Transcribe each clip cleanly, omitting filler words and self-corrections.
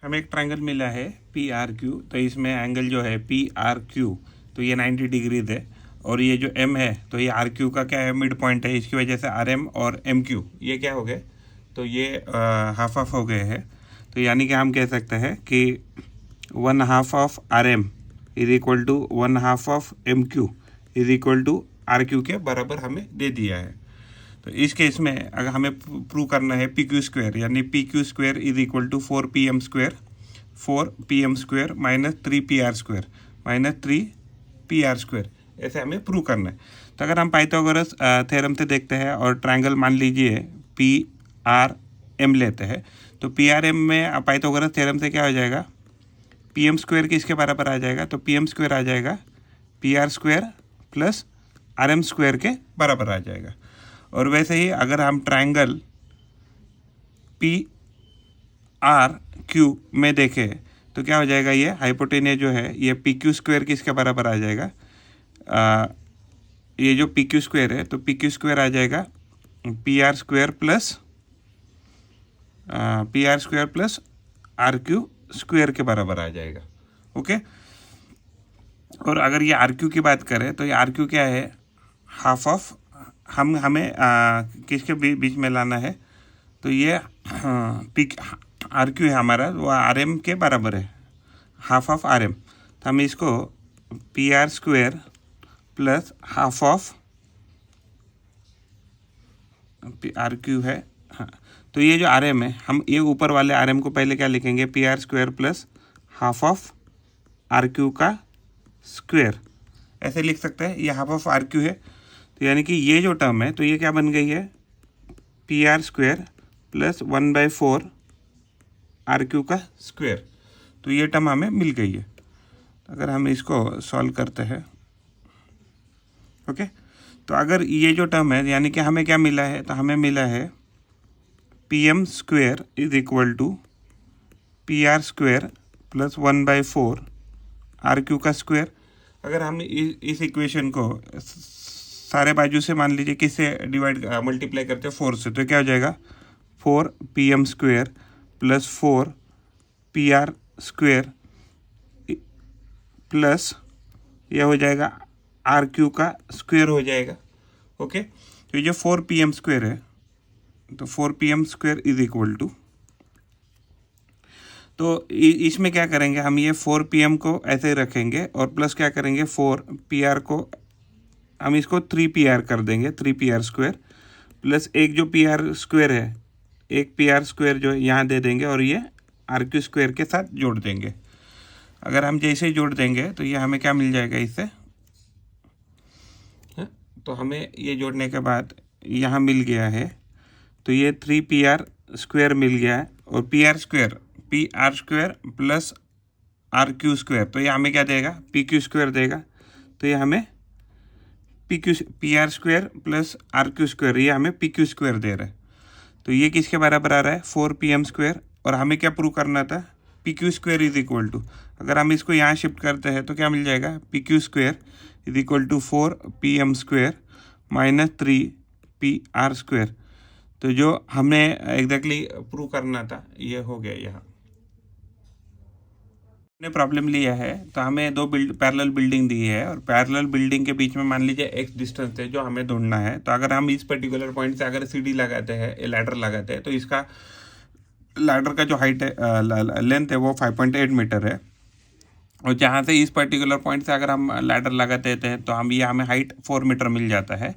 हमें एक ट्रायंगल मिला है पी आर क्यू। तो इसमें एंगल जो है पी आर क्यू, तो ये 90 डिग्रीज है। और ये जो एम है, तो ये आर क्यू का क्या है, मिड पॉइंट है। इसकी वजह से आर एम और एम क्यू ये क्या हो गए, तो ये हाफ ऑफ हो गए हैं। तो यानी कि हम कह सकते हैं कि 1/2 of R M is equal to 1/2 of M Q is equal to R Q के बराबर हमें दे दिया है। तो इस केस में अगर हमें प्रूव करना है पी क्यू स्क्वायर, यानी P Q square is equal to 4pm square minus 3pr square minus 3pr square, ऐसे हमें प्रूव करना है। तो अगर हम पाइथागोरस थ्योरम से देखते हैं और ट्रायंगल मान लीजिए पी आर एम लेते हैं, तो पी आर एम में पाइथागोरस थ्योरम से क्या हो जाएगा, पी एम स्क्वायर किसके बराबर आ जाएगा, तो पी एम स्क्वायर आ जाएगा P R square plus R M square के बराबर आ जाएगा। और वैसे ही अगर हम ट्रायंगल पी आर क्यू में देखें तो क्या हो जाएगा, ये हाइपोटेनियस जो है ये पी क्यू स्क्वायर किसके बराबर आ जाएगा, ये जो पी क्यू स्क्वायर है तो पी क्यू स्क्वायर आ जाएगा P R square plus R Q square के बराबर आ जाएगा। ओके। और अगर ये आर क्यू की बात करें तो ये आर क्यू क्या है, हाफ ऑफ, हमें किसके बीच में लाना है, तो ये पी आर क्यू है हमारा, वो आर एम के बराबर है, हाफ ऑफ आर एम। तो हम इसको P R square plus half of R Q है। हाँ, तो ये जो आर एम है, हम ये ऊपर वाले आर एम को पहले क्या लिखेंगे, P R square plus half of R Q का स्क्वायर, ऐसे लिख सकते हैं। ये हाफ ऑफ आर क्यू है, तो यानी कि ये जो टर्म है तो ये क्या बन गई है, P R square plus 1/4 R Q का स्क्वायर। तो ये टर्म हमें मिल गई है। अगर हम इसको सॉल्व करते हैं, ओके, तो अगर ये जो टर्म है, यानी कि हमें क्या मिला है, तो हमें मिला है P M square is equal to P R square plus 1/4 R Q का स्क्वायर। अगर हम इस इक्वेशन को सारे बाजू से मान लीजिए किससे डिवाइड मल्टीप्लाई करते हैं, 4 से, तो क्या हो जाएगा 4pm square plus 4pr square plus यह हो जाएगा आर क्यू का स्क्वायर हो जाएगा। ओके। तो ये 4pm स्क्वायर है, तो 4pm square is equal to, तो इसमें क्या करेंगे हम, ये 4pm को ऐसे ही रखेंगे और प्लस क्या करेंगे 4pr को हम इसको 3pr कर देंगे, 3pr स्क्वायर प्लस एक जो pr स्क्वायर है, एक pr स्क्वायर जो यहाँ दे देंगे और ये आर क्यू स्क्वायर के साथ जोड़ देंगे। अगर हम जैसे ही जोड़ देंगे तो ये हमें क्या मिल जाएगा इससे, तो हमें ये जोड़ने के बाद यहाँ मिल गया है, तो ये 3pr स्क्वायर मिल गया है और pr square plus R Q square, तो ये हमें क्या देगा, पी क्यू स्क्वायर देगा। तो ये हमें P R square plus R Q square, ये हमें पी क्यू स्क्वायर दे रहा है। तो ये किसके बराबर आ रहा है, 4pm स्क्वायर। और हमें क्या प्रूव करना था, P Q square is equal to, अगर हम इसको यहाँ शिफ्ट करते हैं तो क्या मिल जाएगा, P Q square is equal to 4pm square minus 3pr square. तो जो हमें एग्जैक्टली प्रूव करना था ये हो गया। यहाँ ने प्रॉब्लम लिया है, तो हमें दो पैरेलल बिल्डिंग दी है और पैरेलल बिल्डिंग के बीच में मान लीजिए x डिस्टेंस है जो हमें ढूंढना है। तो अगर हम इस पर्टिकुलर पॉइंट से अगर सीढ़ी लगाते हैं, लैडर लगाते हैं, तो इसका लैडर का जो हाइट है, लेंथ है, वो 5.8 मीटर है। और जहाँ से इस पर्टिकुलर पॉइंट से अगर हम लैडर लगा देते हैं तो हमें हाइट 4 मीटर मिल जाता है।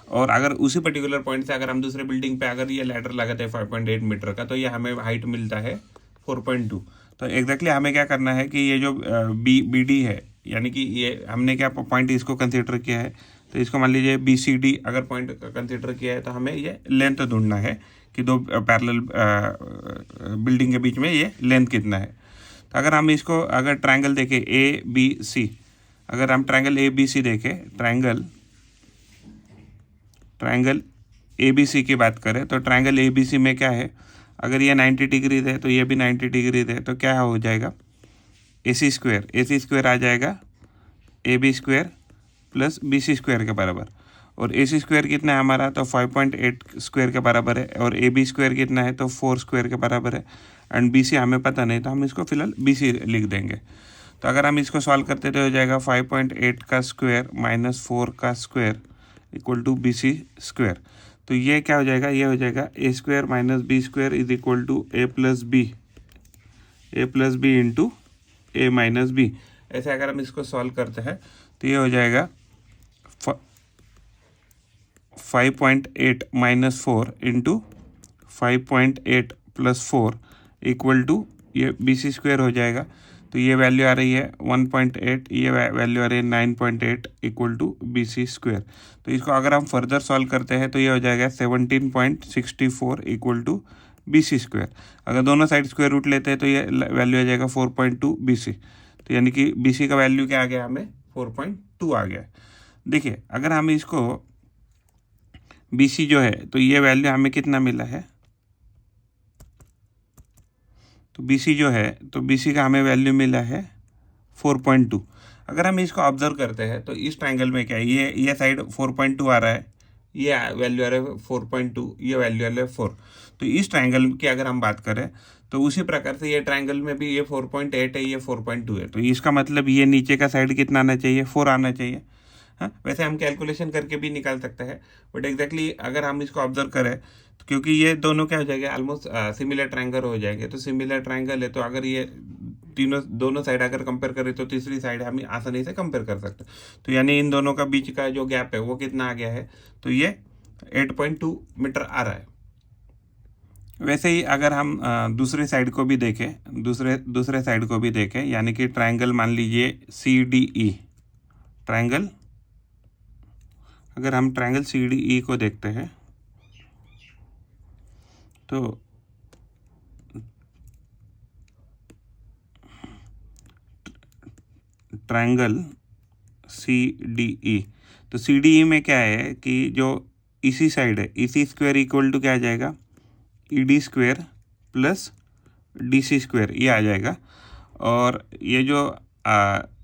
और अगर उसी पर्टिकुलर पॉइंट से अगर हम दूसरे बिल्डिंग पे अगर ये लैडर लगाते हैं 5.8 मीटर का, तो ये हमें हाइट मिलता है 4.2। तो एग्जैक्टली हमें क्या करना है कि ये जो बी डी है, यानी कि ये हमने क्या पॉइंट इसको कंसीडर किया है, तो इसको मान लीजिए बी सी डी अगर पॉइंट कंसीडर किया है, तो हमें ये लेंथ ढूंढना है कि दो पैरेलल बिल्डिंग के बीच में ये लेंथ कितना है। तो अगर हम इसको अगर ट्रायंगल देखें ए बी सी, अगर हम ट्रायंगल ए बी सी देखें, ट्रायंगल ए बी सी की बात करें, तो ट्रायंगल ए बी सी में क्या है, अगर ये 90 डिग्रीज है तो ये भी 90 डिग्रीज है, तो क्या हो जाएगा, ए सी स्क्वायर आ जाएगा A B square plus B C square के बराबर। और ए सी स्क्वायर कितना है हमारा, तो 5.8 स्क्वायर के बराबर है, और ए बी स्क्वायर कितना है, तो 4 स्क्वायर के बराबर है, एंड बी सी हमें पता नहीं, तो हम इसको फिलहाल बी सी लिख देंगे। तो अगर हम इसको सॉल्व करते तो हो जाएगा 5.8 का स्क्वायर माइनस 4 का square equal to B C square. तो ये क्या हो जाएगा, ये हो जाएगा A square minus B square is equal to A plus B into A minus B. ऐसे अगर हम इसको सॉल्व करते हैं तो ये हो जाएगा 5.8 minus 4 into 5.8 plus 4 equal to ये बी सी स्क्वायर हो जाएगा। तो ये वैल्यू आ रही है 1.8, ये वैल्यू आ रही है 9.8 equal to B C square. तो इसको अगर हम फर्दर सॉल्व करते हैं तो ये हो जाएगा 17.64 equal to B C square. अगर दोनों साइड स्क्वायर रूट लेते हैं तो ये वैल्यू आ जाएगा 4.2 बी सी। तो यानी कि बी सी का वैल्यू क्या आ गया, हमें 4.2 आ गया। देखिए अगर हम इसको बी सी जो है तो ये वैल्यू हमें कितना मिला है, तो बी सी जो है तो बी सी का हमें वैल्यू मिला है 4.2। अगर हम इसको ऑब्जर्व करते हैं तो इस ट्रायंगल में क्या है, ये साइड 4.2 आ रहा है, ये वैल्यू आ रहा है 4.2, ये वैल्यू आ रहा है 4। तो इस ट्रायंगल की अगर हम बात करें तो उसी प्रकार से ये ट्रायंगल में भी ये 4.8 है, ये 4.2 है। तो इसका मतलब ये नीचे का साइड कितना आना चाहिए, 4 आना चाहिए। हाँ, वैसे हम कैलकुलेशन करके भी निकाल सकते हैं, बट एग्जैक्टली अगर हम इसको ऑब्जर्व करें तो क्योंकि ये दोनों क्या हो जाएगा, ऑलमोस्ट सिमिलर ट्रायंगल हो जाएंगे। तो सिमिलर ट्रायंगल है तो अगर ये दोनों साइड अगर कंपेयर करें तो तीसरी साइड हम आसानी से कंपेयर कर सकते हैं। तो यानी इन दोनों का बीच का जो गैप है वो कितना आ गया है, तो ये 8.2 मीटर आ रहा है। वैसे ही अगर हम दूसरे साइड को भी देखें, दूसरे साइड को भी देखें, यानी कि ट्रायंगल मान लीजिए सी डी ई ट्रायंगल, अगर हम ट्रायंगल सी डी ई को देखते हैं तो ट्रायंगल सी डी ई, तो सी डी ई में क्या है कि जो इसी साइड है, इसी स्क्वायर इक्वल टू क्या आ जाएगा, E D square plus D C square, ये आ जाएगा। और ये जो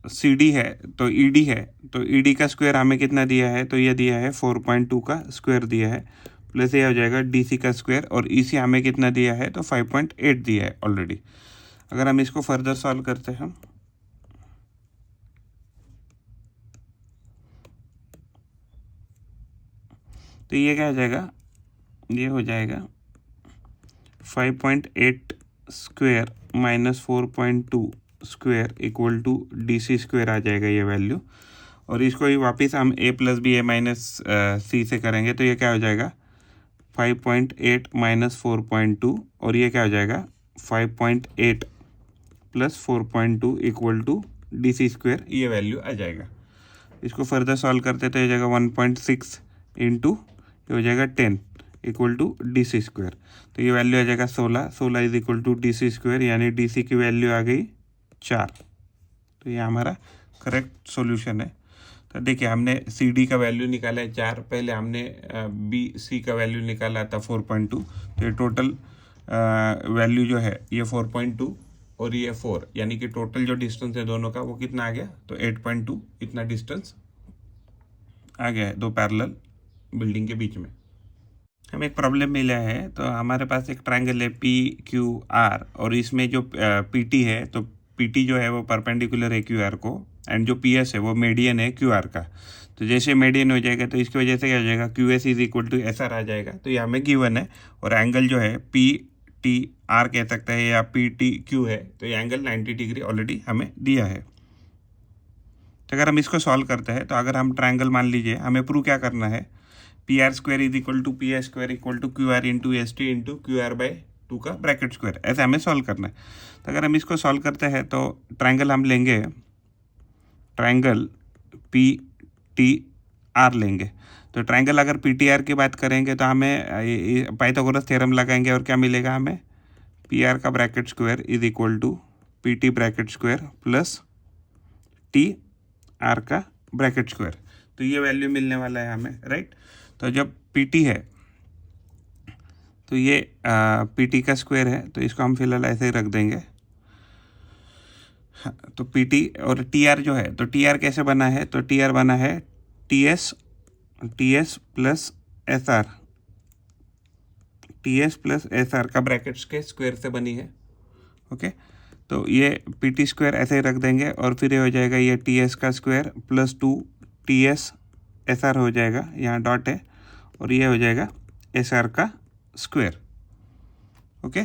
सी डी है तो ई डी है, तो ई डी का स्क्वायर हमें कितना दिया है, तो ये दिया है 4.2 का स्क्वायर दिया है, प्लस ये हो जाएगा डी सी का स्क्वायर, और ई सी हमें कितना दिया है, तो 5.8 दिया है ऑलरेडी। अगर हम इसको फर्दर सॉल्व करते हैं तो ये क्या हो जाएगा, ये हो जाएगा 5.8 square minus 4.2 square equal to D C square आ जाएगा ये वैल्यू। और इसको ही वापस हम A plus B A minus C से करेंगे तो ये क्या हो जाएगा 5.8 माइनस 4.2, और ये क्या हो जाएगा 5.8 plus 4.2 equal to D C square, ये वैल्यू आ जाएगा। इसको फर्दर सॉल्व करते तो ये जाएगा 1.6 इंटू ये हो जाएगा 10 equal to D C square. तो ये वैल्यू आ जाएगा 16 is equal to D C square, यानी डी सी की वैल्यू आ गई 4। तो ये हमारा करेक्ट सॉल्यूशन है। तो देखिए हमने सी डी का वैल्यू निकाला है 4, पहले हमने बी सी का वैल्यू निकाला था 4.2। तो ये टोटल वैल्यू जो है ये 4.2 और ये 4, यानी कि टोटल जो डिस्टेंस है दोनों का वो कितना आ गया, तो 8.2 इतना डिस्टेंस आ गया है दो पैरेलल बिल्डिंग के बीच में। हमें एक प्रॉब्लम मिला है, तो हमारे पास एक ट्रायंगल है पी क्यू आर, और इसमें जो पी टी है, तो पी टी जो है वो परपेंडिकुलर है क्यू आर को, एंड जो पी एस है वो मीडियन है क्यू आर का। तो जैसे मीडियन हो जाएगा तो इसकी वजह से क्या हो जाएगा, Q S is equal to S R आ जाएगा। तो ये हमें गिवन है, और एंगल जो है पी टी आर कह सकते हैं या पी टी क्यू है, तो ये एंगल 90 डिग्री ऑलरेडी हमें दिया है। तो अगर हम इसको सॉल्व करते हैं तो अगर हम ट्रायंगल मान लीजिए, हमें प्रूव क्या करना है, P R square is equal to P R square equal to Q R into S T into Q R by 2 का ब्रैकेट स्क्वायर, ऐसे हमें सॉल्व करना है। तो अगर हम इसको सॉल्व करते हैं तो ट्रायंगल हम लेंगे, ट्रायंगल पी टी आर लेंगे। तो ट्रायंगल अगर पी टी आर की बात करेंगे तो हमें पाइथागोरस थ्योरम लगाएंगे, और क्या मिलेगा हमें, पी आर का bracket square is equal to P T bracket square plus T R का ब्रैकेट स्क्वायर। तो ये वैल्यू मिलने वाला है हमें, राइट। तो जब पी टी है तो ये पी टी का स्क्वायर है, तो इसको हम फिलहाल ऐसे ही रख देंगे। तो पी टी और टी आर जो है, तो टी आर कैसे बना है, तो टी आर बना है T S T S plus S R, T S plus S R का ब्रैकेट्स के स्क्वायर से बनी है। ओके, तो ये पी टी स्क्वायर ऐसे ही रख देंगे और फिर ये हो जाएगा ये टी एस का square plus 2 T S S R हो जाएगा, यहाँ डॉट है, और ये हो जाएगा एस आर का स्क्वायर। ओके,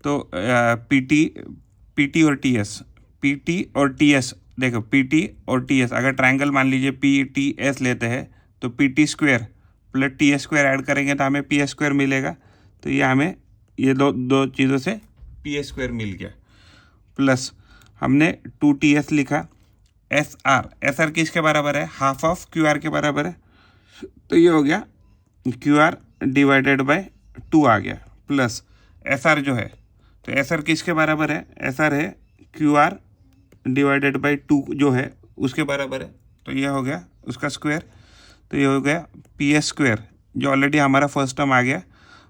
तो पी टी और टी एस, पी टी और टी एस, देखो पी टी और टी एस, अगर ट्रायंगल मान लीजिए पी टी एस लेते हैं तो P T square plus T S square add करेंगे तो हमें पी एस स्क्वायर मिलेगा। तो ये हमें ये दो चीज़ों से पी एस स्क्वायर मिल गया, प्लस हमने 2ts लिखा। एस आर किसके बराबर है? हाफ ऑफ क्यू आर के बराबर है, तो ये हो गया क्यू आर डिवाइडेड बाय 2 आ गया, प्लस एस आर जो है, तो एस आर किसके बराबर है? एस आर है क्यू आर डिवाइडेड बाय 2 जो है उसके बराबर है, तो ये हो गया उसका स्क्वायर। तो ये हो गया पी एस स्क्वायर जो ऑलरेडी हमारा फर्स्ट टर्म आ गया,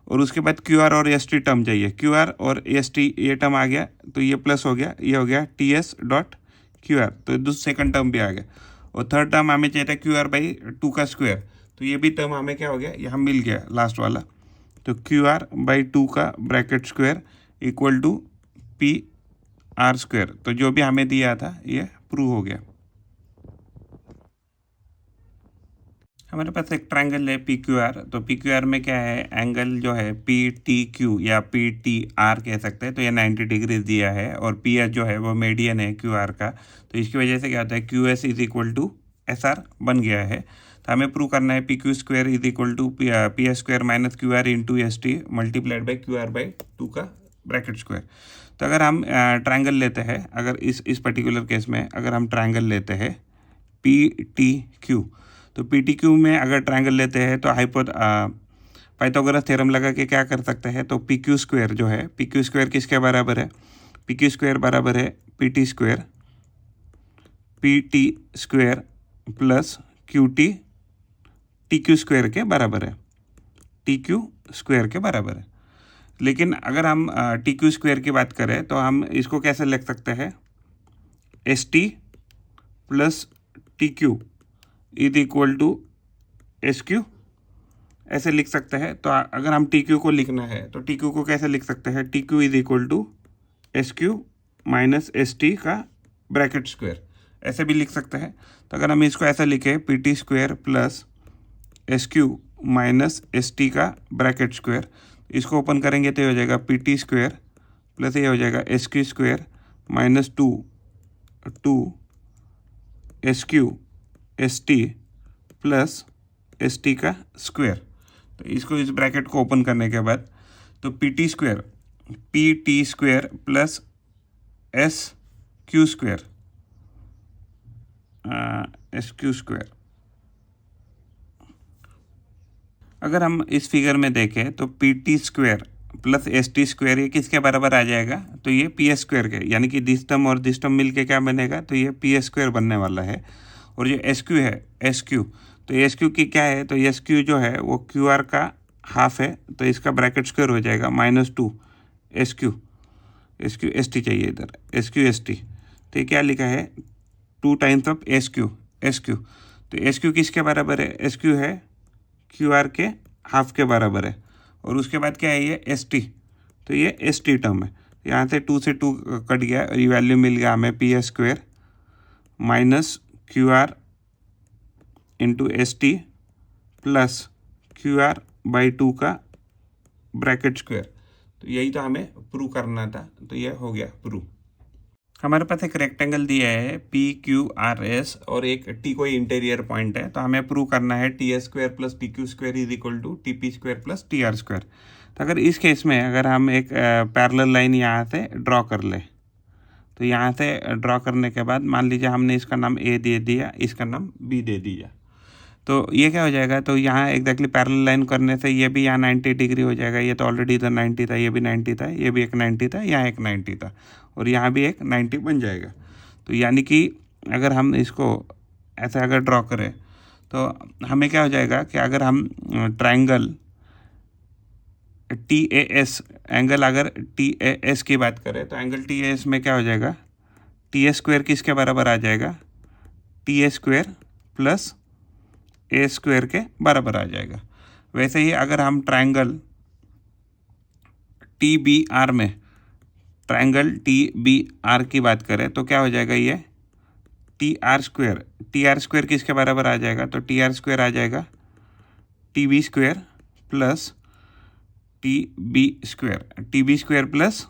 और उसके बाद क्यू आर और एस टी टर्म चाहिए, क्यू आर और एस टी ये टर्म आ गया, तो ये प्लस हो गया, ये हो गया T S dot Q R, तो दूसरा सेकंड टर्म भी आ गया। और थर्ड टर्म हमें चाहिए था क्यू आर बाई 2 का स्क्वायर, तो ये भी टर्म हमें क्या हो गया, यहाँ मिल गया लास्ट वाला। तो क्यू आर बाई 2 का bracket square equal to P R square, तो जो भी हमें दिया था ये प्रूव हो गया। हमारे पास एक ट्रायंगल है पी क्यू आर, तो पी क्यू आर में क्या है, एंगल जो है पी टी क्यू या पी टी आर कह सकते हैं, तो ये 90 डिग्री दिया है, और पी एस जो है वो मीडियन है क्यू आर का, तो इसकी वजह से क्या होता है Q S is equal to S R बन गया है। तो हमें प्रूव करना है P Q square is equal to P S square minus Q R into S T multiplied by Q R by 2 का ब्रैकेट स्क्वायर। तो अगर हम ट्रायंगल लेते हैं, अगर इस पर्टिकुलर केस में अगर हम ट्रायंगल लेते हैं पी टी क्यू, तो पी टी क्यू में अगर ट्रायंगल लेते हैं तो पाइथागोरस थ्योरम लगा के क्या कर सकते हैं, तो पी क्यू स्क्वायर जो है, पी क्यू स्क्वायर किसके बराबर है? पी क्यू स्क्वायर बराबर है P T square plus Q T Q square के बराबर है, टी क्यू स्क्वायर के बराबर है। लेकिन अगर हम टी क्यू स्क्वायर की बात करें तो हम इसको कैसे लिख सकते हैं? S T plus T Q is equal to S Q, ऐसे लिख सकते हैं। तो अगर हम टी क्यू को लिखना है तो टी क्यू को कैसे लिख सकते हैं? T Q is equal to S Q minus S T का ब्रैकेट स्क्वायर, ऐसे भी लिख सकते हैं। तो अगर हम इसको ऐसा लिखें P T square plus S Q minus S T का ब्रैकेट स्क्वायर, इसको ओपन करेंगे तो ये हो जाएगा पी टी स्क्वायर प्लस ये हो जाएगा S Q square minus 2 S Q S T plus S T का स्क्वायर। तो इसको इस ब्रैकेट को ओपन करने के बाद तो P T square plus S Q square अगर हम इस फिगर में देखें तो P T square plus S T square ये किसके बराबर आ जाएगा? तो ये पी एस स्क्वायर के, यानी कि दिस टर्म और दिस टर्म मिलके क्या बनेगा? तो ये पी एस स्क्वायर बनने वाला है। और जो एस क्यू है, एस क्यू, तो एस क्यू की क्या है? तो एस क्यू जो है वो क्यू आर का हाफ है, तो इसका ब्रैकेट स्क्वायर हो जाएगा -2 एस क्यू एस टी चाहिए इधर, एस क्यू एस टी, तो ये क्या लिखा है? 2 टाइम्स ऑफ एस क्यू। तो एस क्यू किसके बराबर है? एस क्यू है क्यू आर के हाफ के बराबर है, और उसके बाद क्या है? ये एस टी, तो ये एस टी टर्म है, यहाँ से 2 से 2 कट गया और ये वैल्यू मिल गया हमें P S square minus Q R into S T plus Q R by 2 का ब्रैकेट स्क्वायर। तो यही तो हमें प्रूव करना था, तो ये हो गया प्रूव। हमारे पास एक रेक्टेंगल दिया है पी क्यू आर एस और एक टी कोई इंटीरियर पॉइंट है, तो हमें प्रूव करना है T S square plus T Q square is equal to T P square plus T R square. तो अगर इस केस में अगर हम एक पैरेलल लाइन यहाँ से ड्रॉ कर ले, तो यहाँ से ड्रॉ करने के बाद मान लीजिए हमने इसका नाम ए दे दिया, इसका नाम बी दे दिया, तो ये क्या हो जाएगा? तो यहाँ एग्जैक्टली पैरेलल लाइन करने से ये भी यहाँ 90 डिग्री हो जाएगा, ये तो ऑलरेडी इधर 90 था, ये भी 90 था, ये भी एक 90 था, यहाँ एक 90 था, और यहाँ भी एक 90 बन जाएगा। तो यानी कि अगर हम इसको ऐसे अगर ड्रॉ करें तो हमें क्या हो जाएगा कि अगर हम triangle T A S, angle अगर टी ए एस की बात करें तो एंगल टी ए एस में क्या हो जाएगा? टी एस स्क्वायर किसके बराबर आ जाएगा? T A square plus A square के बराबर आ जाएगा। वैसे ही अगर हम ट्रायंगल टी बी आर में ट्रायंगल टी बी आर की बात करें तो क्या हो जाएगा, ये टी आर स्क्वायर किसके बराबर आ जाएगा, तो टी आर स्क्वायर आ जाएगा T B square plus T B square plus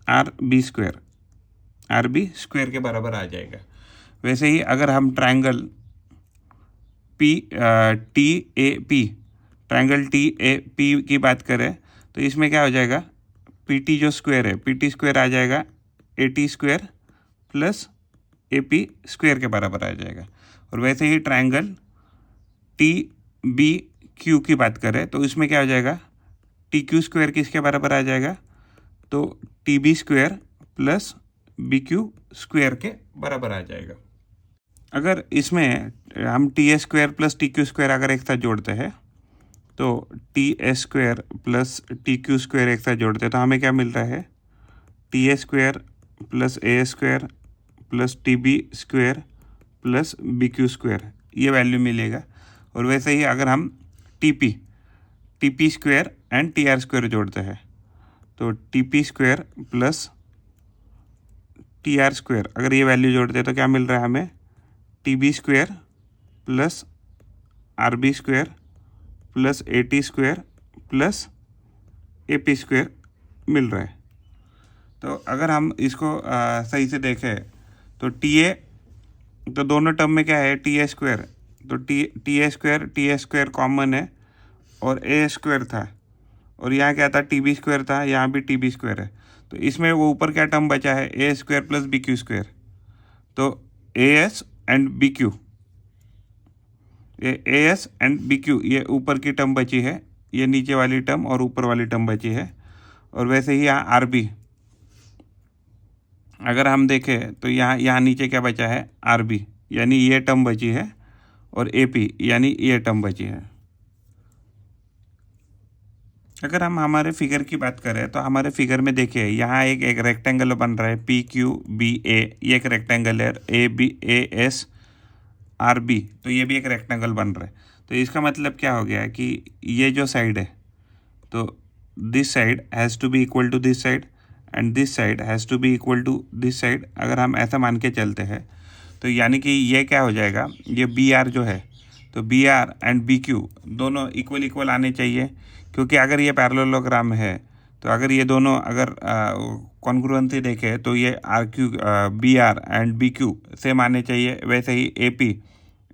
R B square के बराबर आ जाएगा। वैसे ही अगर हम triangle triangle T A P की बात करें तो इसमें क्या हो जाएगा, पी टी जो स्क्वायर है, पी टी स्क्वायर आ जाएगा A T square plus A P square के बराबर आ जाएगा। और वैसे ही ट्रायंगल टी बी क्यू की बात करें तो इसमें क्या हो जाएगा, टी क्यू स्क्वायर किसके बराबर आ जाएगा, तो T B square plus B Q square के बराबर आ जाएगा। अगर इसमें हम T A square plus T Q square अगर एक साथ जोड़ते हैं तो T A square plus T Q square एक साथ जोड़ते हैं तो हमें क्या मिल रहा है, T A square plus A square plus T B square plus B Q square, ये वैल्यू मिलेगा। और वैसे ही अगर हम T P square and T R square जोड़ते हैं तो T P square plus T R square अगर ये वैल्यू जोड़ते हैं तो क्या मिल रहा है हमें, T B square plus R B square plus A T square plus A P square मिल रहा है। तो अगर हम इसको सही से देखें तो टी ए, तो दोनों टर्म में क्या है, टी ए स्क्वायर, तो टी ए स्क्वायर कॉमन है और ए स्क्वायर था और यहाँ क्या था, टी बी स्क्वायर था, यहाँ भी टी बी स्क्वायर है। तो इसमें वो ऊपर क्या टर्म बचा है, A square plus B Q square, तो A S and B Q, A S and B Q ये ऊपर की टर्म बची है, ये नीचे वाली टर्म और ऊपर वाली टर्म बची है। और वैसे ही यहाँ आर बी अगर हम देखें तो यहाँ नीचे क्या बचा है, आर बी यानी ये टर्म बची है और ए पी यानी ये टर्म बची है। अगर हम हमारे फिगर की बात करें तो हमारे फिगर में देखिए यहाँ एक रेक्टेंगल बन रहा है पी क्यू बी ए, ये एक रेक्टेंगल है, A B A S R B, तो ये भी एक रेक्टेंगल बन रहा है। तो इसका मतलब क्या हो गया कि ये जो साइड है तो this side has to be equal to this side and this side has to be equal to this side. अगर हम ऐसा मान के चलते हैं तो यानी कि ये क्या हो जाएगा, ये बी आर जो है तो B R and B Q दोनों इक्वल आने चाहिए, क्योंकि अगर ये पैरेललोग्राम है तो अगर ये दोनों अगर कॉन्ग्रुएंसी देखें तो ये R Q B R and B Q same आने चाहिए। वैसे ही A P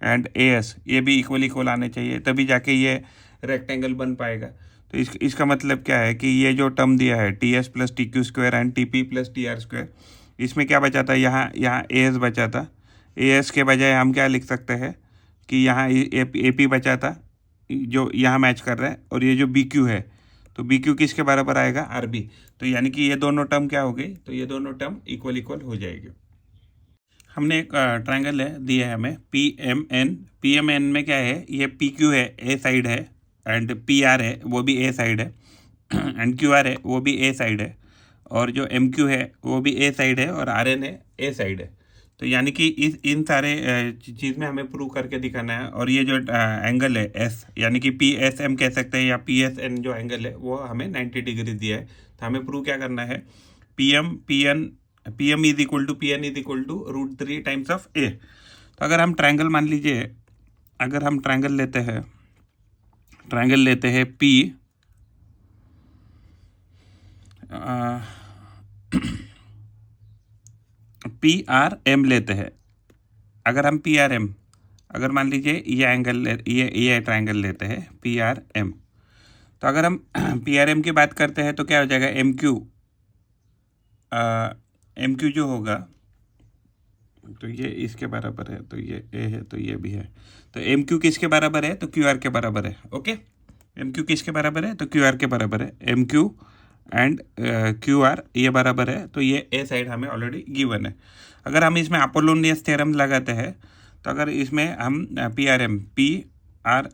and A S ये भी इक्वल आने चाहिए, तभी जाके ये रेक्टेंगल बन पाएगा। तो इसका मतलब क्या है कि ये जो टर्म दिया है T S plus T Q square and T P plus T R square, इसमें क्या बचा था, यहाँ ए एस बचा था। ए एस के बजाय हम क्या लिख सकते हैं कि यहाँ ए पी बचा था जो यहाँ मैच कर रहा है, और ये जो बी क्यू है तो बी क्यू किसके बराबर आएगा, आर बी। तो यानी कि ये दोनों टर्म क्या हो गई, तो ये दोनों टर्म इक्वल हो जाएगी। हमने एक ट्रायंगल है दिया है हमें पी एम एन में क्या है, ये पी क्यू है ए साइड है एंड पी आर है वो भी ए साइड है एंड क्यू आर है वो भी ए साइड है, और जो एम क्यू है वो भी ए साइड है और आर एन है ए साइड है। तो यानी कि इन सारे चीज़ में हमें प्रूव करके दिखाना है। और ये जो एंगल है एस यानी कि पी एस एम कह सकते हैं या पी एस एन जो एंगल है वो हमें 90 डिग्री दिया है। तो हमें प्रूव क्या करना है, P M is equal to P N is equal to √3 times of A. तो अगर हम ट्रायंगल मान लीजिए, अगर हम ट्रायंगल लेते हैं पी पी आर एम लेते हैं, अगर हम पी आर एम अगर मान लीजिए ये एंगल ये ट्रायंगल लेते हैं पी आर एम, तो अगर हम पी आर एम की बात करते हैं तो क्या हो जाएगा, एम क्यू जो होगा तो ये इसके बराबर है, तो ये ए है तो ये भी है, तो एम क्यू किसके बराबर है, तो क्यू आर के बराबर है। ओके, एम क्यू किसके बराबर है, तो क्यू आर के बराबर है। M Q and Q R ये बराबर है, तो ये ए साइड हमें ऑलरेडी गिवन है। अगर हम इसमें अपोलोनियस थ्योरम लगाते हैं तो अगर इसमें हम पी आर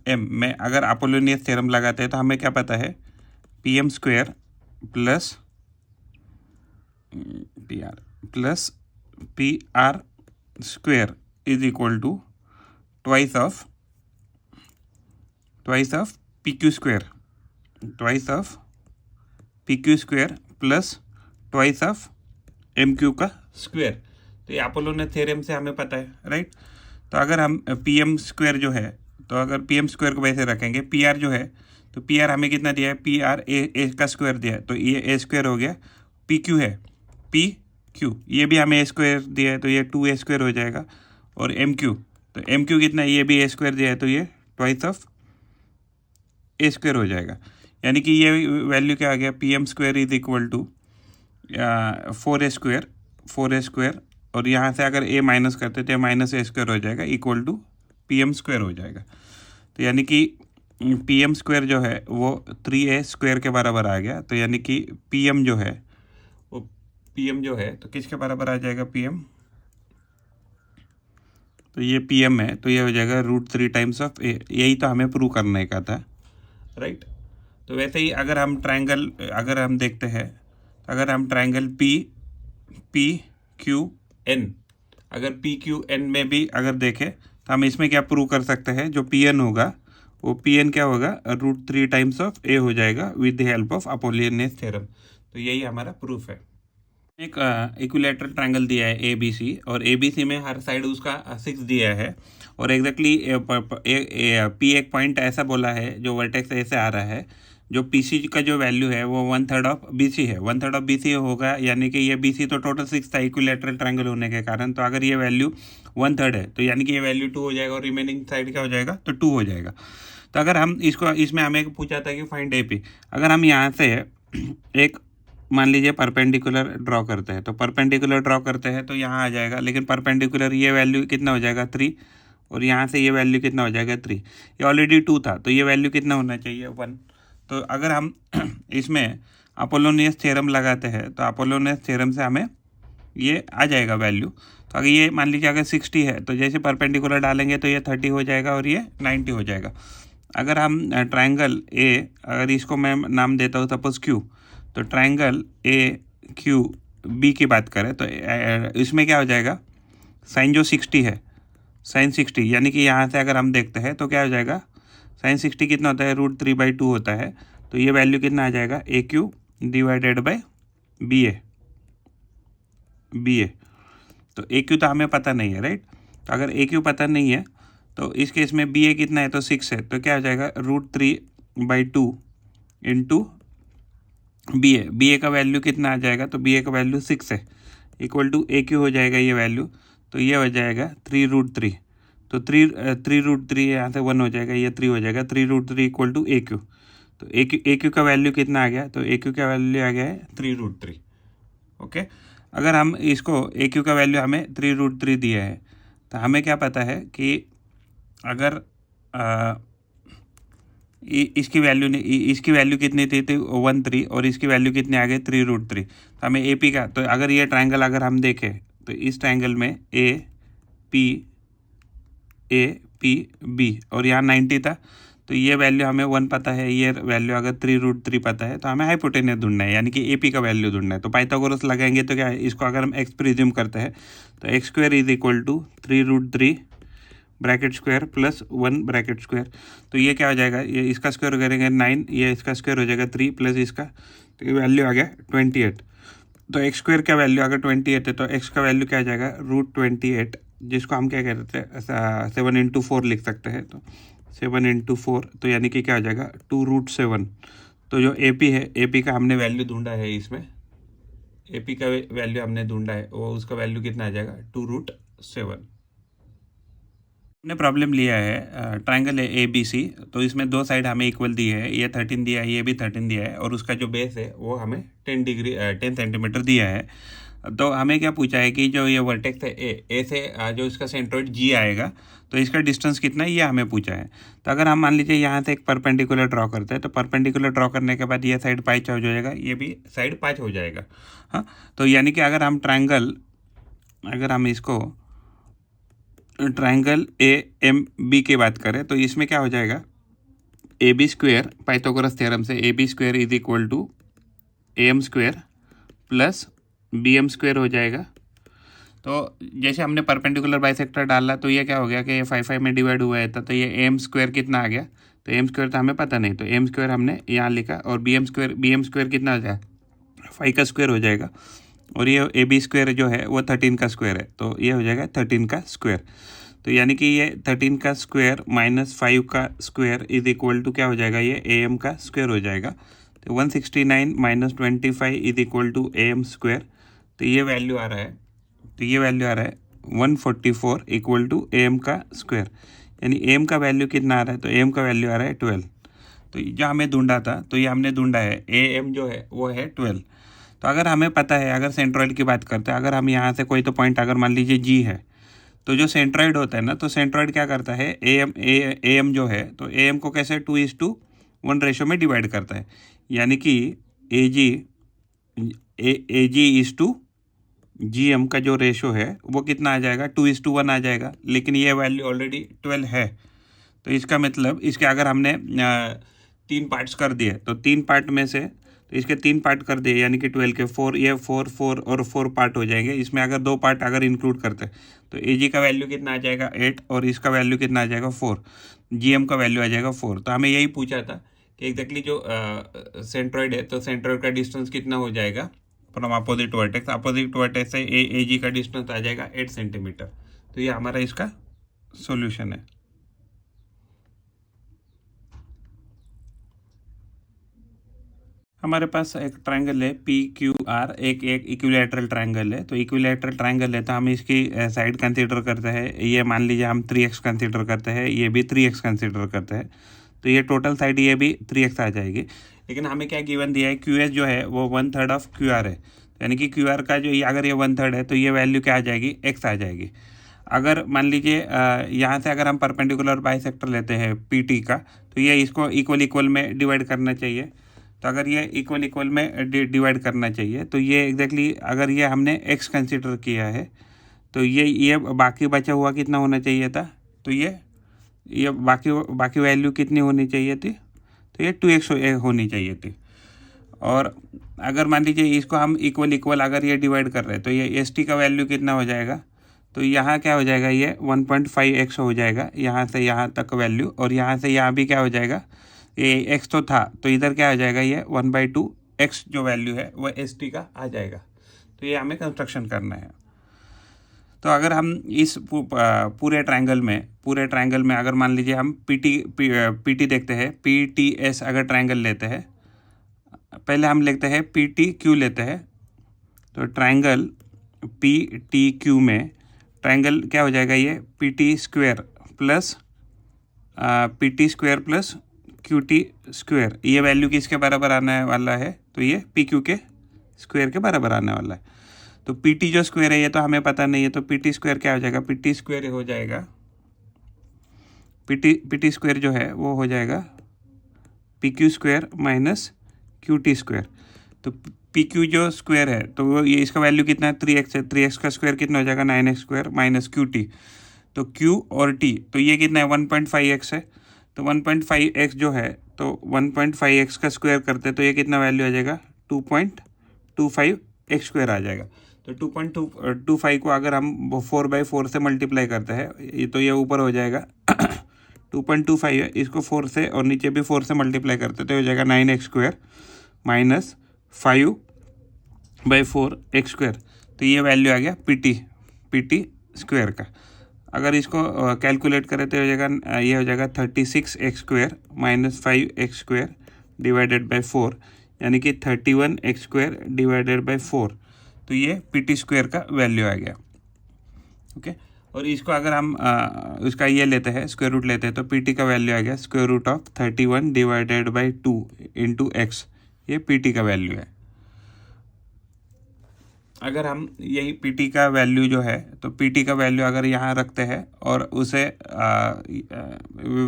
एम में अगर अपोलोनियस थ्योरम लगाते हैं तो हमें क्या पता है, P M square plus P R square is equal to twice of P Q square, twice of P Q square plus twice of M Q का स्क्वायर। तो ये अपोलोनस थ्योरम से हमें पता है, राइट। तो अगर हम पी एम स्क्वायर जो है, तो अगर पी एम स्क्वायर को वैसे रखेंगे, पी आर जो है, तो पी आर हमें कितना दिया है, पी आर ए का स्क्वायर दिया है, तो ये ए स्क्वायर हो गया। पी क्यू है, पी क्यू ये भी हमें ए स्क्वायर दिया है, तो ये 2 ए स्क्वायर हो जाएगा। और एम क्यू, तो एम क्यू कितना है, ये भी ए स्क्वायर दिया है, तो ये ट्वाइस ऑफ ए स्क्वायर हो जाएगा। यानी कि ये वैल्यू क्या आ गया, P M square is equal to 4 A square, और यहाँ से अगर ए माइनस करते तो माइनस ए स्क्वायर हो जाएगा equal to P M square हो जाएगा। तो यानी कि पी एम स्क्वायर जो है वो 3a स्क्वायर के बराबर आ गया। तो यानी कि पी एम जो है वो, पी एम जो है तो किसके बराबर आ जाएगा, पी एम, तो ये पी एम है, तो ये हो जाएगा √3 टाइम्स ऑफ ए। यही तो हमें प्रूव करने का था, राइट। तो वैसे ही अगर हम ट्रायंगल, अगर हम देखते हैं, अगर हम ट्रायंगल पी क्यू एन, अगर पी क्यू एन में भी अगर देखें तो हम इसमें क्या प्रूव कर सकते हैं, जो पी एन होगा वो पी एन क्या होगा, √3 टाइम्स ऑफ ए हो जाएगा with the help of Apollonius theorem. तो यही हमारा प्रूफ है। एक इक्विलैटरल ट्रायंगल दिया है ए बी सी, और ए बी सी में हर साइड उसका 6 दिया है, और एग्जैक्टली पी एक पॉइंट ऐसा बोला है जो वर्टेक्स ऐसे आ रहा है, जो पी सी का जो वैल्यू है वो 1/3 ऑफ बी सी है, 1/3 ऑफ बी सी होगा। यानी कि ये बी सी तो टोटल 6 था इक्विलैटरल ट्रायंगल होने के कारण, तो अगर ये वैल्यू 1/3 है तो यानी कि ये वैल्यू 2 हो जाएगा, और रिमेनिंग साइड क्या हो जाएगा, तो 2 हो जाएगा। तो अगर हम इसको, इसमें हमें पूछा था कि फाइंड ए पी, अगर हम यहाँ से एक मान लीजिए परपेंडिकुलर ड्रॉ करते हैं, तो परपेंडिकुलर ड्रॉ करते हैं तो यहाँ आ जाएगा, लेकिन परपेंडिकुलर ये वैल्यू कितना हो जाएगा, 3, और यहाँ से ये वैल्यू कितना हो जाएगा, 3। ये ऑलरेडी 2 था, तो ये वैल्यू कितना होना चाहिए, 1। तो अगर हम इसमें अपोलोनियस थ्योरम लगाते हैं तो अपोलोनियस थ्योरम से हमें ये आ जाएगा वैल्यू। तो अगर ये मान लीजिए अगर 60 है तो जैसे परपेंडिकुलर डालेंगे तो ये 30 हो जाएगा और ये 90 हो जाएगा। अगर हम ट्रायंगल ए, अगर इसको मैं नाम देता हूँ सपोज क्यू, तो ट्रायंगल ए क्यू बी की बात करें तो इसमें क्या हो जाएगा, साइन जो 60 है, साइन 60, यानी कि यहाँ से अगर हम देखते हैं तो क्या हो जाएगा, साइन 60 कितना होता है, √3/2 होता है। तो ये वैल्यू कितना आ जाएगा, ए क्यू डिवाइडेड बाई बी ए। तो ए क्यू तो हमें पता नहीं है, राइट। तो अगर ए क्यू पता नहीं है तो इस केस में बी ए कितना है, तो 6 है, तो क्या हो जाएगा, √3/2 इंटू बी ए का वैल्यू कितना आ जाएगा, तो बी ए का वैल्यू 6 है, इक्वल टू ए क्यू हो जाएगा ये वैल्यू, तो ये हो जाएगा 3√3। तो 3√3 यहाँ से 1 हो जाएगा, ये 3 हो जाएगा, 3√3 इक्वल टू ए क्यू। तो ए क्यू का वैल्यू कितना आ गया, तो ए क्यू का वैल्यू आ गया है 3√3। ओके, अगर हम इसको ए क्यू का वैल्यू हमें 3√3 दिया है, तो हमें क्या पता है कि अगर इसकी वैल्यू कितनी थी, 1/3, और इसकी वैल्यू कितनी आ गई, 3√3। तो हमें ए पी का, तो अगर ये ट्रायंगल अगर हम देखें तो इस ट्रायंगल में ए पी बी और यहाँ 90 था, तो ये वैल्यू हमें 1 पता है, ये वैल्यू अगर 3√3 पता है, तो हमें हाइपोटेनस ढूंढना है, यानी कि ए पी का वैल्यू ढूंढना है। तो पाइथागोरस लगाएंगे तो क्या है, इसको अगर हम एक्स प्रिज्यूम करते हैं तो x² is equal to 3√3 bracket square plus 1 bracket square. तो ये क्या हो जाएगा, ये इसका स्क्वायर करेंगे 9, ये इसका स्क्वायर हो जाएगा 3 प्लस इसका, तो ये वैल्यू आ गया 28। तो x² का वैल्यू अगर 28 है तो x का वैल्यू क्या आ जाएगा, √28, जिसको हम क्या कहते हैं 7 × 4 लिख सकते हैं। तो 7 × 4, तो यानी कि क्या हो जाएगा 2√7। तो जो ए पी है, ए पी का हमने वैल्यू ढूंढा है, इसमें ए पी का वैल्यू हमने ढूंढा है, वो उसका वैल्यू कितना आ जाएगा 2√7। हमने प्रॉब्लम लिया है ट्रायंगल है ए बी सी, तो इसमें 2 साइड हमें इक्वल दी है, ये 13 दिया है, ये भी 13 दिया है, और उसका जो बेस है वो हमें 10 सेंटीमीटर दिया है। तो हमें क्या पूछा है कि जो ये वर्टेक्स है ए से जो इसका सेंट्रोइड जी आएगा, तो इसका डिस्टेंस कितना है ये हमें पूछा है। तो अगर हम मान लीजिए यहाँ से एक परपेंडिकुलर ड्रॉ करते हैं, तो परपेंडिकुलर ड्रॉ करने के बाद ये साइड 5 हो जाएगा, ये भी साइड 5 हो जाएगा। हाँ, तो यानी कि अगर हम ट्रायंगल, अगर हम इसको ट्रायंगल ए एम बी की बात करें तो इसमें क्या हो जाएगा, A B square, Pythagoras theorem से A B square is equal to A M square plus B M square हो जाएगा। तो जैसे हमने परपेंडिकुलर बाइसेक्टर डाला तो ये क्या हो गया कि ये 5 में डिवाइड हुआ था, तो ये एम स्क्वायर कितना आ गया, तो एम स्क्वायर तो हमें पता नहीं, तो एम स्क्वायर हमने यहाँ लिखा, और बी एम स्क्वायर कितना हो जाएगा, 5 का स्क्वायर हो जाएगा, और ये ए बी स्क्वायर जो है वो 13 का स्क्वायर है, तो ये हो जाएगा 13 का स्क्वायर। तो यानी कि ये 13 का स्क्वायर माइनस 5 का स्क्वायर इज इक्वल टू क्या हो जाएगा, ये ए एम का स्क्वायर हो जाएगा। तो 169 minus 25 is equal to A M square. तो ये वैल्यू आ रहा है, 144 इक्वल टू ए एम का स्क्वायर, यानी ए एम का वैल्यू कितना आ रहा है, तो ए एम का वैल्यू आ रहा है 12। तो जो हमें ढूंढा था, तो ये हमने ढूंढा है, ए एम जो है वो है 12। तो अगर हमें पता है, अगर सेंट्रॉइड की बात करते हैं, अगर हम यहाँ से कोई तो पॉइंट अगर मान लीजिए जी है, तो जो सेंट्रॉइड होता है ना, तो सेंट्रॉइड क्या करता है, ए एम जो है, तो ए एम को कैसे 2:1 रेशो में डिवाइड करता है, यानी कि ए जी इज टू जी एम का जो रेशो है वो कितना आ जाएगा, 2:1 आ जाएगा। लेकिन ये वैल्यू ऑलरेडी 12 है, तो इसका मतलब इसके अगर हमने 3 पार्ट्स कर दिए, तो 3 पार्ट में से, तो इसके 3 पार्ट कर दिए, यानी कि 12 के 4, ये 4 और 4 पार्ट हो जाएंगे। इसमें अगर 2 पार्ट अगर इंक्लूड करते हैं, तो ए जी का वैल्यू कितना आ जाएगा 8, और इसका वैल्यू कितना आ जाएगा 4, जी एम का वैल्यू आ जाएगा 4। तो हमें यही पूछा था कि एग्जैक्टली जो सेंट्रॉइड है, तो सेंट्रॉइड का डिस्टेंस कितना हो जाएगा फ्रॉम अपोजिट वर्टेक्स से ए जी का डिस्टेंस आ जाएगा 8 सेंटीमीटर। तो ये हमारा इसका सॉल्यूशन है। हमारे पास एक ट्रायंगल है पी क्यू आर, एक इक्विलैटरल ट्रायंगल है। तो इक्विलैटरल ट्रायंगल है, तो हम इसकी साइड कंसीडर करते हैं, ये मान लीजिए हम 3x कंसीडर करते हैं, ये भी 3x कंसीडर करते हैं, तो ये टोटल साइड ये भी 3x आ जाएगी। लेकिन हमें क्या गिवन दिया है, क्यू एस जो है वो 1/3 ऑफ क्यू आर है, यानी कि क्यू आर का जो ये अगर ये 1/3 है, तो ये वैल्यू क्या आ जाएगी, x आ जाएगी। अगर मान लीजिए यहाँ से अगर हम परपेंडिकुलर बाइसेक्टर लेते हैं पी टी का, तो ये इसको इक्वल में डिवाइड करना चाहिए। तो अगर ये इक्वल में डिवाइड करना चाहिए, तो ये एग्जैक्टली अगर ये हमने x कंसिडर किया है, तो ये बाकी बचा हुआ कितना होना चाहिए था, तो ये बाकी वैल्यू कितनी होनी चाहिए थी, तो ये 2x होनी चाहिए थी। और अगर मान लीजिए इसको हम इक्वल अगर ये डिवाइड कर रहे हैं, तो ये एस टी का वैल्यू कितना हो जाएगा, तो यहाँ क्या हो जाएगा, ये 1.5x हो जाएगा, यहाँ से यहाँ तक वैल्यू, और यहाँ से यहाँ भी क्या हो जाएगा, ये x तो था, तो इधर क्या हो जाएगा, ये 1/2x जो वैल्यू है वो एस टी का आ जाएगा। तो ये हमें कंस्ट्रक्शन करना है। तो अगर हम इस पूरे ट्रायंगल में अगर मान लीजिए हम पीटी देखते हैं, PTS अगर ट्रायंगल लेते हैं, पहले हम लेते हैं PTQ लेते हैं। तो ट्रायंगल PTQ में ट्रायंगल क्या हो जाएगा, ये PT square plus QT square, ये वैल्यू किसके बराबर आने वाला है, तो ये PQ के स्क्वायर के बराबर आने वाला है। तो PT जो स्क्वायर है ये तो हमें पता नहीं है, तो PT स्क्वायर क्या हो जाएगा, PT स्क्वायर हो जाएगा, PT स्क्वायर जो है वो हो जाएगा PQ square minus QT square. तो PQ जो स्क्वायर है, तो वो ये इसका वैल्यू कितना है, 3x है, 3x का स्क्वायर कितना हो जाएगा, 9x स्क्वायर माइनस QT। तो Q और T, तो ये कितना है, 1.5x है, तो 1.5x जो है, तो 1.5x का स्क्वायर करते तो ये कितना वैल्यू आ जाएगा, 2.25x स्क्वायर आ जाएगा। तो 2.25 को अगर हम 4/4 से मल्टीप्लाई करते हैं, तो ये ऊपर हो जाएगा 2.25 है, इसको 4 से और नीचे भी 4 से मल्टीप्लाई करते तो हो जाएगा 9x square minus 5/4x square. तो ये वैल्यू आ गया PT स्क्वायर का। अगर इसको कैलकुलेट करें तो ये हो जाएगा 36x square minus 5x square divided by 4, यानी कि 31x स्क्वायर डिवाइडेड बाई 4। तो ये PT स्क्वायर का वैल्यू आ गया। ओके, और इसको अगर हम उसका ये लेते हैं, स्क्वायर रूट लेते हैं, तो PT का वैल्यू आ गया square root of 31 divided by 2 into x, ये PT का वैल्यू है। अगर हम यही PT का वैल्यू जो है, तो PT का वैल्यू अगर यहाँ रखते हैं और उसे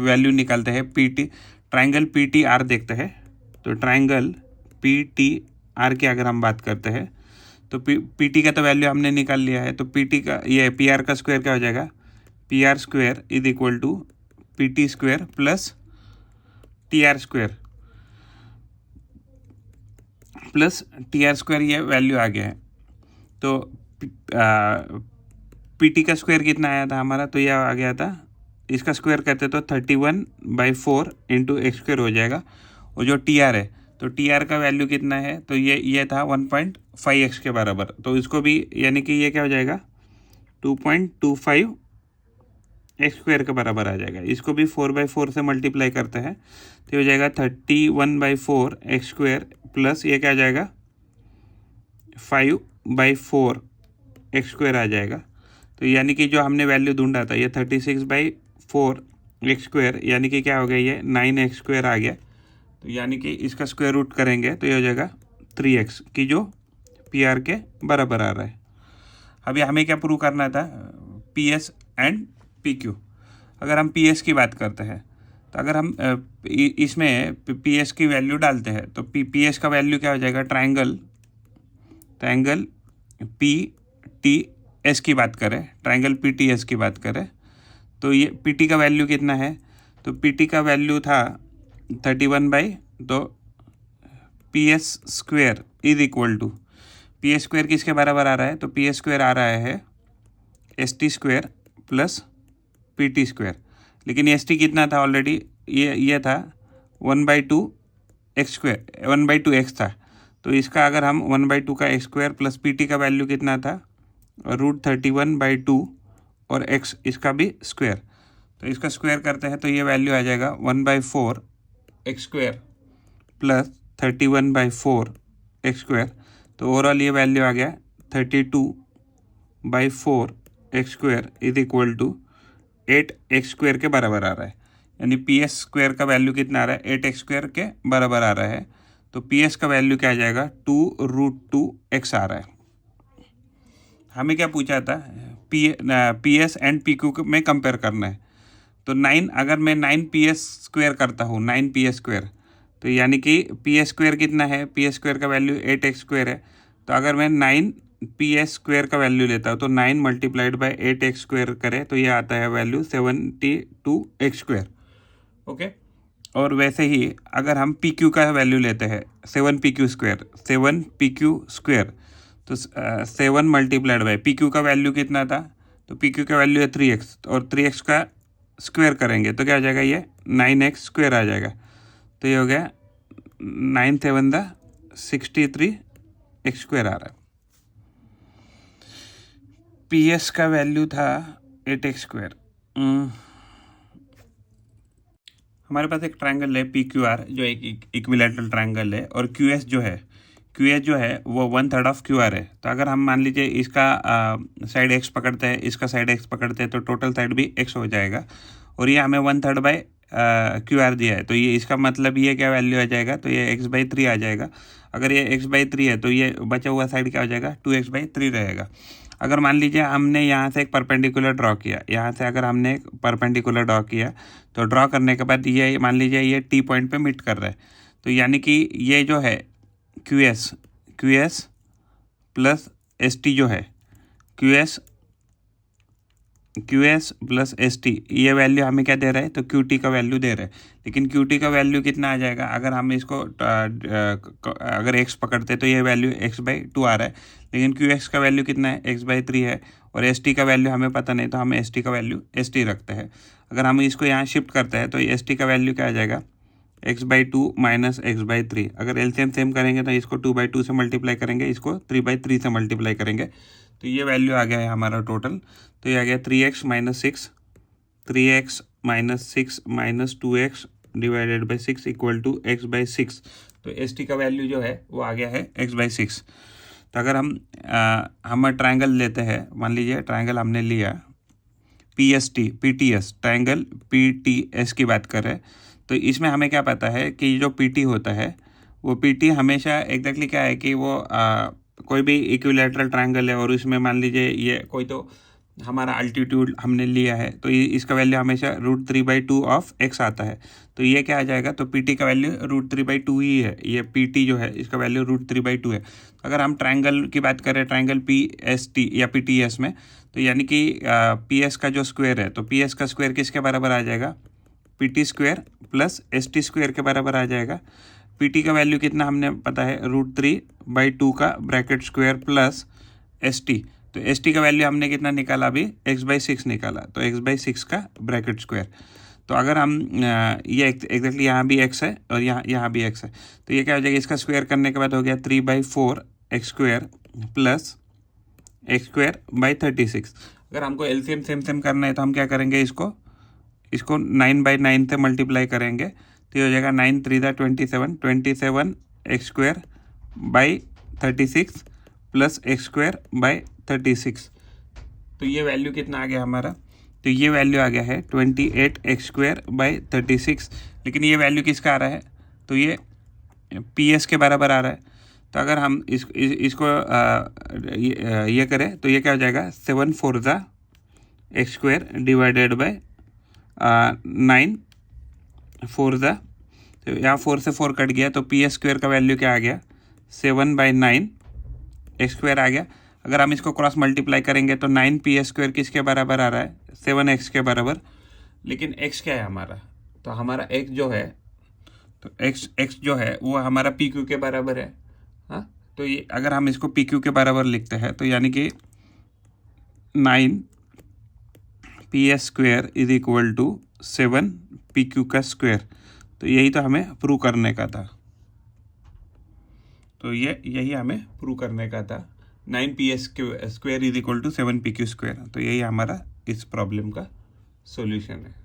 वैल्यू निकालते हैं, ट्रायंगल PTR देखते हैं, तो ट्रायंगल PTR की अगर हम बात करते हैं, तो PT का तो वैल्यू हमने निकाल लिया है, तो PT का ये PR का स्क्वायर क्या हो जाएगा, PR square is equal to PT square plus TR square plus TR square, ये वैल्यू आ गया है। तो पी टी का स्क्वायर कितना आया था हमारा, तो यह आ गया था, इसका स्क्वायर करते तो 31/4 इंटू एक्स स्क्वायर हो जाएगा। और जो टी आर है, तो टी आर का वैल्यू कितना है, तो ये था 1.5x के बराबर, तो इसको भी यानी कि ये क्या हो जाएगा 2.25 एक्स स्क्वायर के बराबर आ जाएगा। इसको भी 4/4 से मल्टीप्लाई करते हैं तो हो जाएगा 31/4 एक्स स्क्वायर प्लस ये क्या आ जाएगा 5/4 एक्स स्क्वायर आ जाएगा। तो यानी कि जो हमने वैल्यू ढूंढा था ये 36/4 एक्स स्क्वायर, यानी कि क्या हो गया ये 9x स्क्वायर आ गया। तो यानी कि इसका स्क्वायर रूट करेंगे तो ये हो जाएगा 3x की जो पी आर के बराबर आ रहा है। अभी हमें क्या प्रूव करना था, P S and P Q. अगर हम पी एस की बात करते हैं तो अगर हम इसमें पी एस की वैल्यू डालते हैं तो पी एस का वैल्यू क्या हो जाएगा, ट्रायंगल पी टी एस की बात करें, ट्रायंगल पी टी एस की बात करें तो ये पी टी का वैल्यू कितना है, तो पी टी का वैल्यू था 31 तो P S square is equal to, P S square किसके बराबर आ रहा है, तो पी एस स्क्वायर आ रहा है S T square plus P T square. लेकिन एस टी कितना था ऑलरेडी, ये था 1/2 एक्स स्क्वायर, 1/2 एक्स था। तो इसका अगर हम 1/2 का x square plus P T का वैल्यू कितना था √31/2 और एक्स इसका भी स्क्वायर, तो इसका स्क्वायर करते हैं तो ये वैल्यू आ जाएगा 1/4 X square plus 31/4 X square. तो ओवरऑल ये वैल्यू आ गया 32/4 X square is equal to 8x square के बराबर आ रहा है। यानी पी एस स्क्वायर का वैल्यू कितना आ रहा है, 8x स्क्वायर के बराबर आ रहा है। तो पी एस का वैल्यू क्या आ जाएगा 2√2x आ रहा है। हमें क्या पूछा था, P S and P Q में कंपेयर करना है। तो 9 अगर मैं 9 पी एस स्क्वायर करता हूँ, 9 पी एस स्क्वायर, तो यानी कि पी एस स्क्वायर कितना है, पी एस स्क्वायर का वैल्यू 8x स्क्वायर है। तो अगर मैं 9 पी एस स्क्वायर का वैल्यू लेता हूँ तो 9 मल्टीप्लाइड बाई 8x स्क्वायर करें तो ये आता है वैल्यू 72x स्क्वायर। ओके, और वैसे ही अगर हम पी क्यू का वैल्यू लेते हैं 7pq स्क्वायर, तो 7 मल्टीप्लाइड बाई पी क्यू का वैल्यू कितना था, तो पी क्यू का वैल्यू है 3x और 3x का स्क्वायर करेंगे तो क्या आ जाएगा ये 9x स्क्वायर आ जाएगा। तो ये हो गया 9×7 63x स्क्वायर आ रहा है। पी एस का वैल्यू था 8x स्क्वायर। हमारे पास एक ट्रायंगल है पी क्यू आर जो एक इक्विलैटरल ट्रायंगल है, और क्यू एस जो है वो 1/3 ऑफ क्यू आर है। तो अगर हम मान लीजिए इसका साइड एक्स पकड़ते हैं, इसका साइड एक्स पकड़ते हैं तो टोटल साइड भी एक्स हो जाएगा, और ये हमें 1/3 बाई क्यू आर दिया है। तो ये इसका मतलब ये क्या वैल्यू आ जाएगा, तो ये x/3 आ जाएगा। अगर ये x/3 है तो ये बचा हुआ साइड क्या हो जाएगा 2x/3 रहेगा। अगर मान लीजिए हमने यहाँ से एक परपेंडिकुलर ड्रॉ किया, यहाँ से अगर हमने एक परपेंडिकुलर ड्रॉ किया तो ड्रॉ करने के बाद ये मान लीजिए ये टी पॉइंट पे मीट कर रहा है, तो यानी कि ये जो है Q S plus S T जो है Q S plus S T, ये वैल्यू हमें क्या दे रहा है, तो क्यू टी का वैल्यू दे रहा है। लेकिन क्यू टी का वैल्यू कितना आ जाएगा, अगर हम इसको अगर एक्स पकड़ते तो ये वैल्यू x/2 आ रहा है, लेकिन क्यू एक्स का वैल्यू कितना है x/3 है, और एस टी का वैल्यू हमें पता नहीं तो हम एस टी का वैल्यू एस टी रखते हैं। अगर हम इसको यहाँ शिफ्ट करते हैं तो एस टी का वैल्यू क्या आ जाएगा x/2 माइनस x/3। अगर एलसीएम सेम करेंगे तो इसको 2/2 से मल्टीप्लाई करेंगे, इसको 3/3 से मल्टीप्लाई करेंगे, तो ये वैल्यू आ गया है हमारा टोटल। तो ये आ गया 3x minus 6 minus 2x divided by 6 equal to x/6। तो एस टी का वैल्यू जो है वो आ गया है x/6। तो अगर हम ट्रायंगल लेते हैं, मान लीजिए ट्रायंगल हमने लिया PTS, ट्रायंगल PTS की बात करें तो इसमें हमें क्या पता है कि जो PT होता है वो PT हमेशा एग्जैक्टली क्या है कि वो कोई भी इक्विलैटरल ट्रायंगल है और उसमें मान लीजिए ये कोई तो हमारा अल्टीट्यूड हमने लिया है तो इसका वैल्यू हमेशा √3/2 ऑफ x आता है। तो ये क्या आ जाएगा, तो PT का वैल्यू √3/2 ही है, ये PT जो है इसका वैल्यू √3/2 है। अगर हम ट्रायंगल की बात करें, ट्रायंगल PST या PTS में, तो यानी कि PS का जो स्क्वायर है तो PS का स्क्वायर किसके बराबर आ जाएगा, PT square plus ST square के बराबर आ जाएगा। PT का वैल्यू कितना हमने पता है √3/2 का ब्रैकेट स्क्वायर प्लस ST, तो एस टी का वैल्यू हमने कितना निकाला अभी, x/6 निकाला, तो x/6 का ब्रैकेट स्क्वायर। तो अगर हम ये एग्जैक्टली यहाँ भी x है और यहाँ भी x है, तो ये क्या हो जाएगा, इसका स्क्वायर करने के बाद हो गया 3/4 x square plus x square by 36। अगर हमको एलसीएम सेम करना है तो हम क्या करेंगे, इसको 9/9 से मल्टीप्लाई करेंगे, तो ये हो जाएगा 9 3 27 x square by 36 plus x square by 36। तो ये वैल्यू कितना आ गया हमारा, तो ये वैल्यू आ गया है 28 x स्क्वायर बाई 36। लेकिन ये वैल्यू किसका आ रहा है, तो ये PS के बराबर आ रहा है। तो अगर हम इसको ये करें तो ये क्या हो जाएगा, 7 4 x स्क्वायर डिवाइडेड बाई 9 4 तो यहाँ 4 से 4 कट गया, तो PS स्क्वायर का वैल्यू क्या आ गया, 7/9 x स्क्वायर आ गया। अगर हम इसको क्रॉस मल्टीप्लाई करेंगे तो 9 PS स्क्वायर किसके बराबर आ रहा है, 7x के बराबर। लेकिन x क्या है हमारा, तो हमारा x जो है, तो x जो है वो हमारा PQ के बराबर है। हाँ, तो ये अगर हम इसको PQ के बराबर लिखते हैं तो यानी कि 9 PS square is equal to 7 PQ का स्क्वायर। तो यही तो हमें प्रूव करने का था, तो यही हमें प्रूव करने का था, 9 PS square is equal to 7 PQ square. तो यही हमारा इस प्रॉब्लम का सॉल्यूशन है।